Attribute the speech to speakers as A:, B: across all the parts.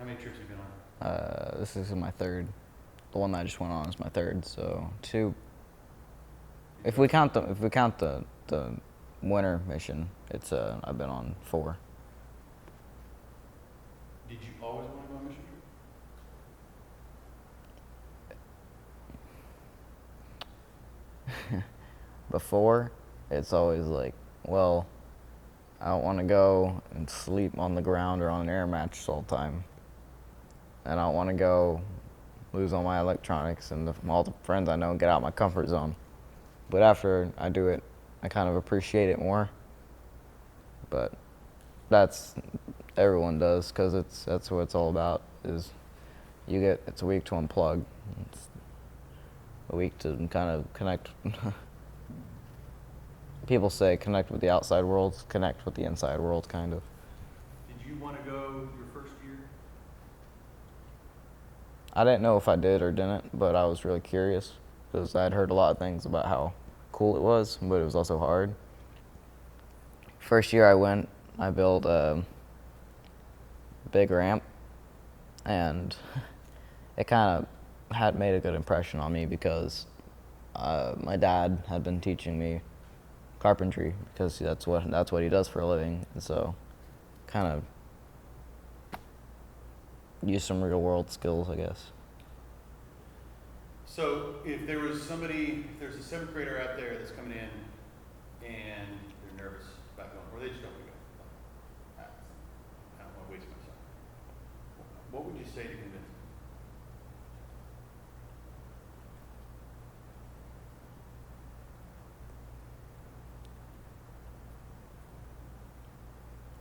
A: many trips have you been on?
B: This is my third. The one that I just went on is my third, so two. If we count the winter mission, it's I've been on four.
A: Did you always want to go on a mission trip?
B: Before, it's always like, well, I don't want to go and sleep on the ground or on an air mattress all the time. And I don't want to go lose all my electronics and all the friends I know and get out of my comfort zone. But after I do it, I kind of appreciate it more. But that's everyone does because that's what it's all about. Is it's a week to unplug. It's a week to kind of connect. People say connect with the outside world, connect with the inside world, kind of.
A: Did you want to go your first year?
B: I didn't know if I did or didn't, but I was really curious because I'd heard a lot of things about how cool it was, but it was also hard. First year I went, I built a big ramp, and it kind of had made a good impression on me because my dad had been teaching me carpentry because that's what he does for a living, and so kind of use some real world skills, I guess.
A: So if there's a seventh grader out there that's coming in and they're nervous about going, or they just don't want to go, I don't want to waste myself. What would you say to convince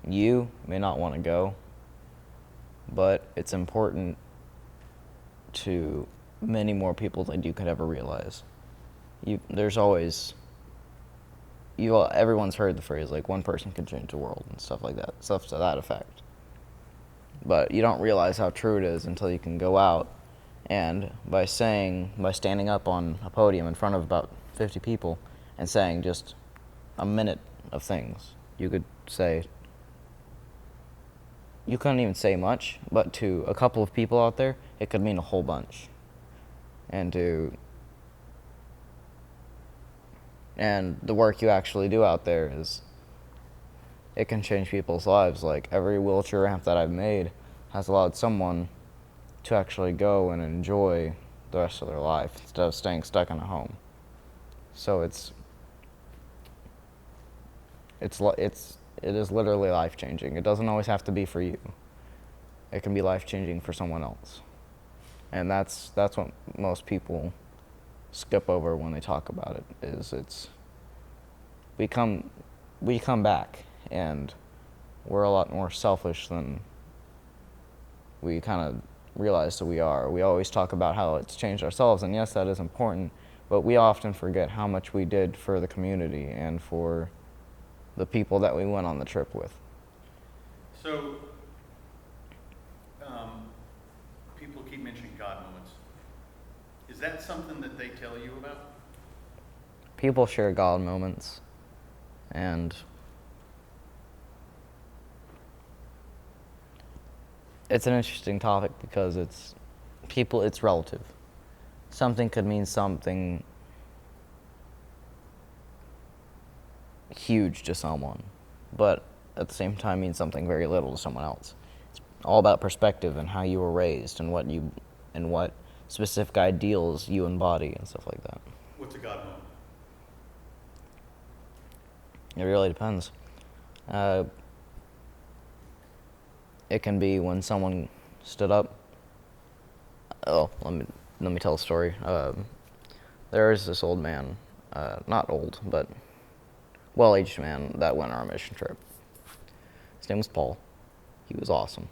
A: them?
B: You may not want to go, but it's important to many more people than you could ever realize. There's always, everyone's heard the phrase like one person can change the world and stuff like that, stuff to that effect. But you don't realize how true it is until you can go out and by standing up on a podium in front of about 50 people and saying just a minute of things, you could say, you couldn't even say much, but to a couple of people out there, it could mean a whole bunch. And the work you actually do out there it can change people's lives. Like every wheelchair ramp that I've made has allowed someone to actually go and enjoy the rest of their life instead of staying stuck in a home. So it is literally life changing. It doesn't always have to be for you. It can be life changing for someone else. And that's what most people skip over when they talk about it. We come back and we're a lot more selfish than we kind of realize that we are. We always talk about how it's changed ourselves, and yes, that is important, but we often forget how much we did for the community and for the people that we went on the trip with.
A: So, people keep mentioning God moments. Is that something that they tell you about?
B: People share God moments, and it's an interesting topic because it's relative. Something could mean something huge to someone, but at the same time mean something very little to someone else. It's all about perspective and how you were raised and what specific ideals you embody and stuff like that.
A: What's a God moment?
B: It really depends. It can be when someone stood up. Oh, let me tell a story. There is this old man, not old, but well-aged man that went on our mission trip. His name was Paul. He was awesome.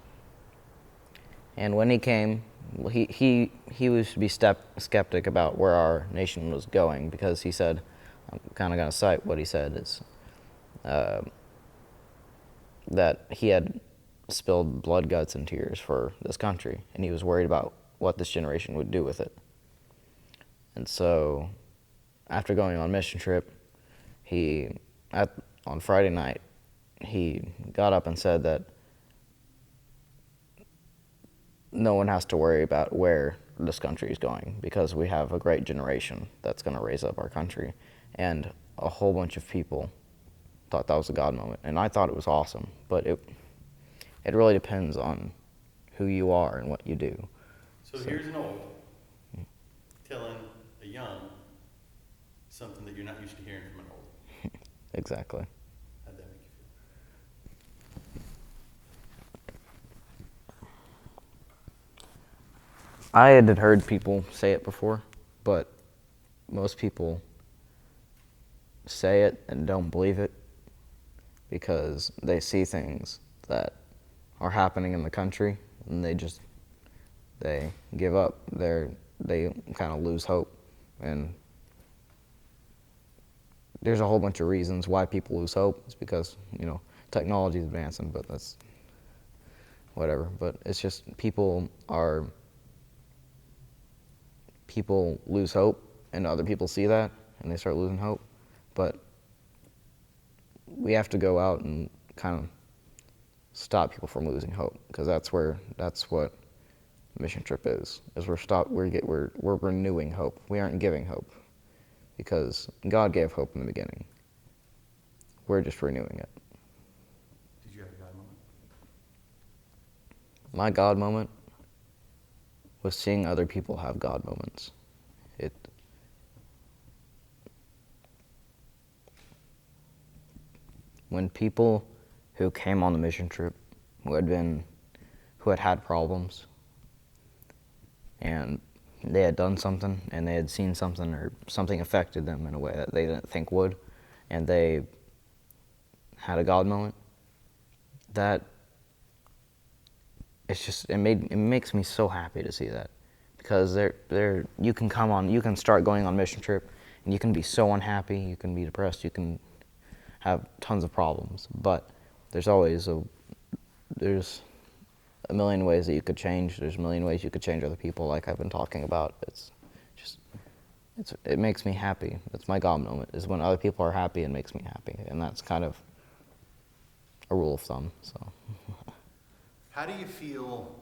B: And when he came, he used to be skeptic about where our nation was going because he said, I'm kind of going to cite what he said, is that he had spilled blood, guts, and tears for this country, and he was worried about what this generation would do with it. And so, after going on mission trip, on Friday night, he got up and said that no one has to worry about where this country is going because we have a great generation that's going to raise up our country. And a whole bunch of people thought that was a God moment. And I thought it was awesome. But it really depends on who you are and what you do.
A: So here's an old telling a young something that you're not used to hearing from an old.
B: Exactly.
A: How'd that make you feel?
B: I had heard people say it before, but most people say it and don't believe it because they see things that are happening in the country and they give up. They kind of lose hope, and there's a whole bunch of reasons why people lose hope. It's because technology is advancing, but that's whatever. But it's just people lose hope, and other people see that, and they start losing hope. But we have to go out and kind of stop people from losing hope, because that's what mission trip is we're renewing hope. We aren't giving hope, because God gave hope in the beginning. We're just renewing it.
A: Did you have a God moment?
B: My God moment was seeing other people have God moments. When people who came on the mission trip, who had problems, and they had done something, and they had seen something, or something affected them in a way that they didn't think would, and they had a God moment, that it makes me so happy to see that, because you can start going on a mission trip, and you can be so unhappy, you can be depressed, you can have tons of problems, but there's a million ways that you could change. There's a million ways you could change other people, like I've been talking about. It makes me happy. That's my God moment, is when other people are happy, it makes me happy, and that's kind of a rule of thumb. So,
A: How do you feel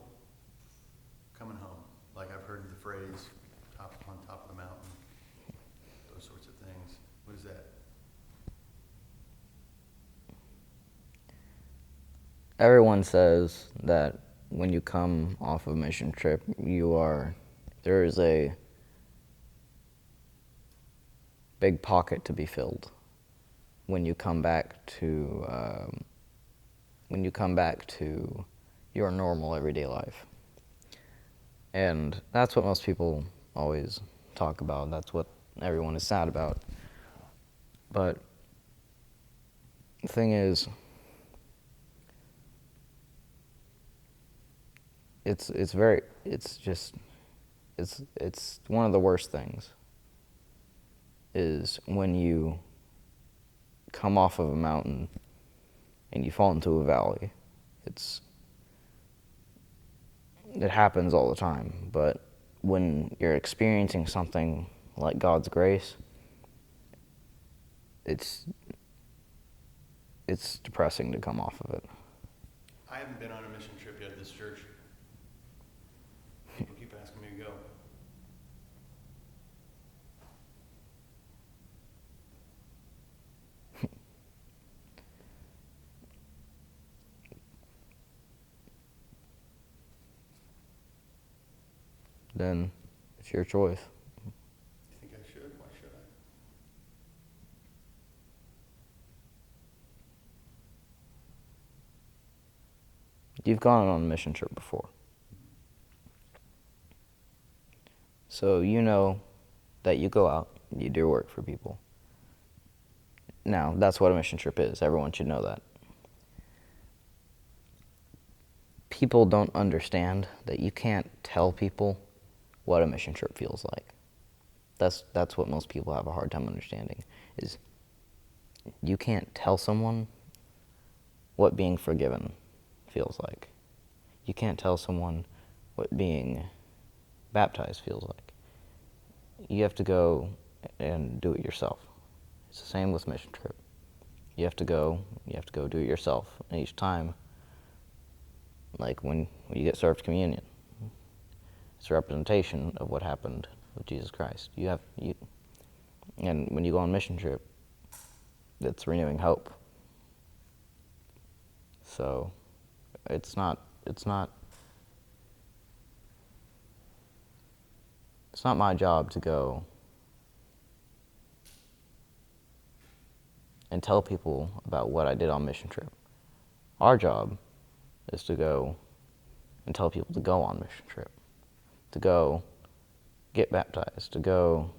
A: coming home? Like, I've heard the phrase on top of the mountain, those sorts of things. What is that?
B: everyone says that when you come off a mission trip, there is a big pocket to be filled when you come back to your normal everyday life. And that's what most people always talk about. That's what everyone is sad about. But the thing is, it's one of the worst things is when you come off of a mountain and you fall into a valley. It happens all the time, but when you're experiencing something like God's grace, it's depressing to come off of it.
A: I haven't been on a mission trip yet at this church. People keep asking me to go.
B: Then it's your choice.
A: You think I should? Why should I?
B: You've gone on a mission trip before, so you know that you go out, you do work for people. Now, that's what a mission trip is. Everyone should know that. People don't understand that you can't tell people what a mission trip feels like. That's what most people have a hard time understanding, is you can't tell someone what being forgiven feels like. You can't tell someone what being baptized feels like. You have to go and do it yourself. It's the same with mission trip. You have to go do it yourself. And each time, like when you get served communion, It's a representation of what happened with Jesus Christ. And when you go on mission trip, it's renewing hope. So it's not my job to go and tell people about what I did on mission trip. Our job is to go and tell people to go on mission trip, to go get baptized, to go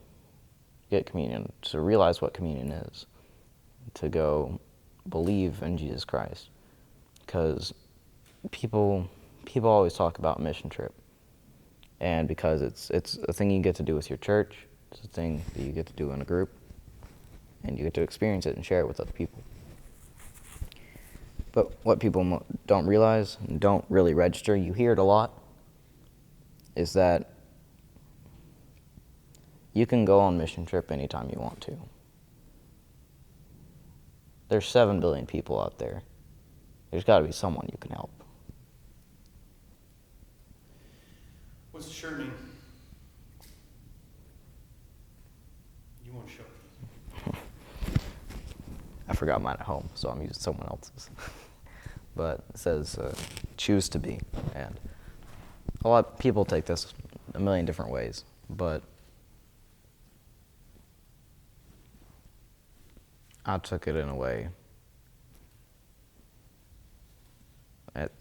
B: get communion, to realize what communion is, to go believe in Jesus Christ. Because people always talk about mission trip, and because it's a thing you get to do with your church, it's a thing that you get to do in a group, and you get to experience it and share it with other people. But what people don't realize and don't really register, you hear it a lot, is that you can go on mission trip anytime you want to. There's 7 billion people out there. There's got to be someone you can help.
A: What's the shirt mean? You want to show it?
B: I forgot mine at home, so I'm using someone else's. But it says, choose to be. And a lot of people take this a million different ways, but I took it in a way that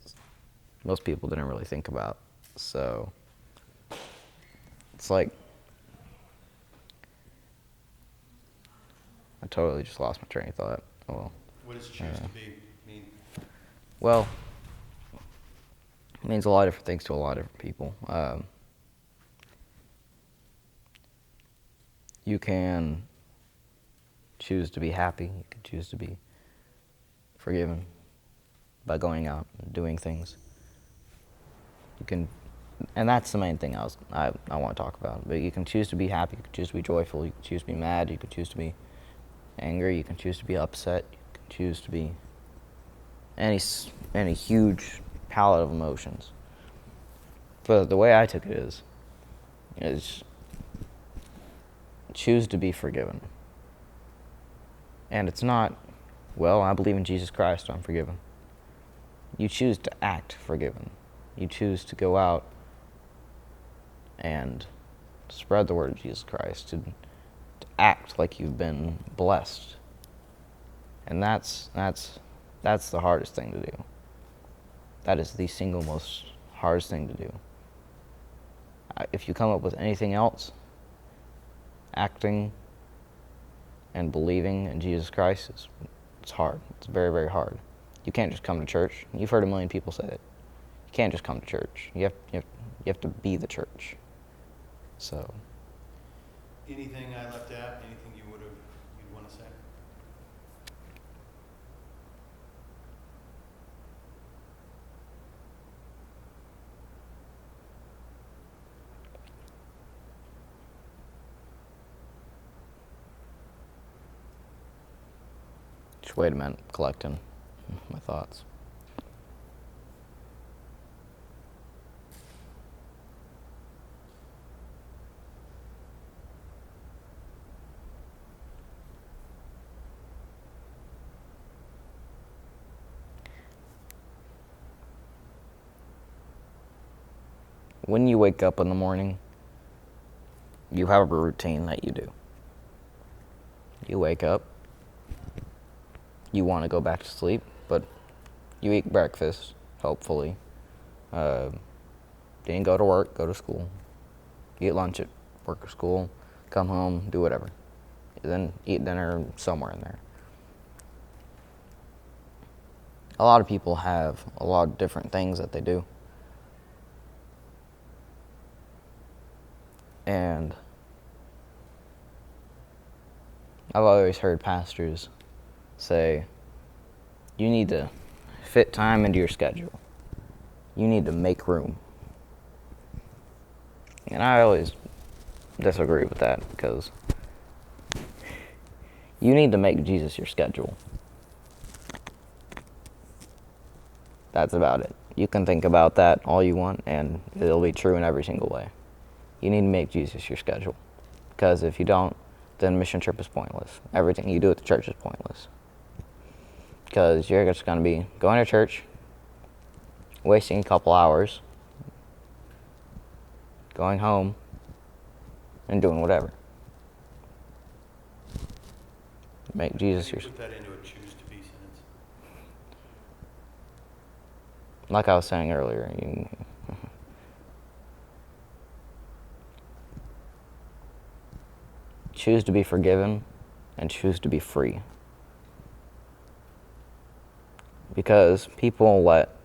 B: most people didn't really think about. So it's like, I totally just lost my train of thought. Oh, well.
A: What does choose to be mean?
B: Well, it means a lot of different things to a lot of different people. You can choose to be happy. You can choose to be forgiven by going out and doing things. You can, and that's the main thing I want to talk about. But you can choose to be happy. You can choose to be joyful. You can choose to be mad. You can choose to be angry. You can choose to be upset. You can choose to be any huge palette of emotions. But the way I took it is choose to be forgiven. And it's not, well, I believe in Jesus Christ, so I'm forgiven. You choose to act forgiven. You choose to go out and spread the word of Jesus Christ, to act like you've been blessed. And that's the hardest thing to do. That is the single most hardest thing to do. If you come up with anything else, acting and believing in Jesus Christ, it's hard. It's very, very hard. You can't just come to church. You've heard a million people say it. You can't just come to church. You have to be the church. So.
A: Anything I left out? Anything you'd want to say?
B: Just wait a minute, collecting my thoughts. When you wake up in the morning, you have a routine that you do. You wake up, you want to go back to sleep, but you eat breakfast, hopefully. Then you go to work, go to school. You eat lunch at work or school, come home, do whatever. Then eat dinner somewhere in there. A lot of people have a lot of different things that they do. And I've always heard pastors say, you need to fit time into your schedule. You need to make room. And I always disagree with that, because you need to make Jesus your schedule. That's about it. You can think about that all you want, and it'll be true in every single way. You need to make Jesus your schedule. Because if you don't, then mission trip is pointless. Everything you do at the church is pointless. Because you're just going to be going to church, wasting a couple hours, going home, and doing whatever. Make Jesus your...
A: Put that into a choose to be sentence.
B: Like I was saying earlier, choose to be forgiven and choose to be free. Because people let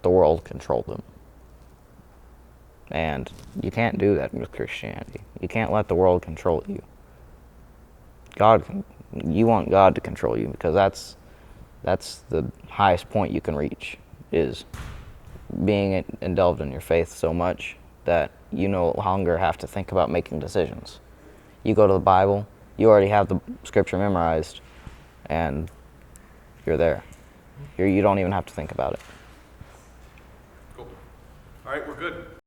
B: the world control them. And you can't do that with Christianity. You can't let the world control you. You want God to control you, because that's the highest point you can reach, is being indulged in your faith so much that you no longer have to think about making decisions. You go to the Bible, you already have the scripture memorized, and you're there. You don't even have to think about it.
A: Cool. All right, we're good.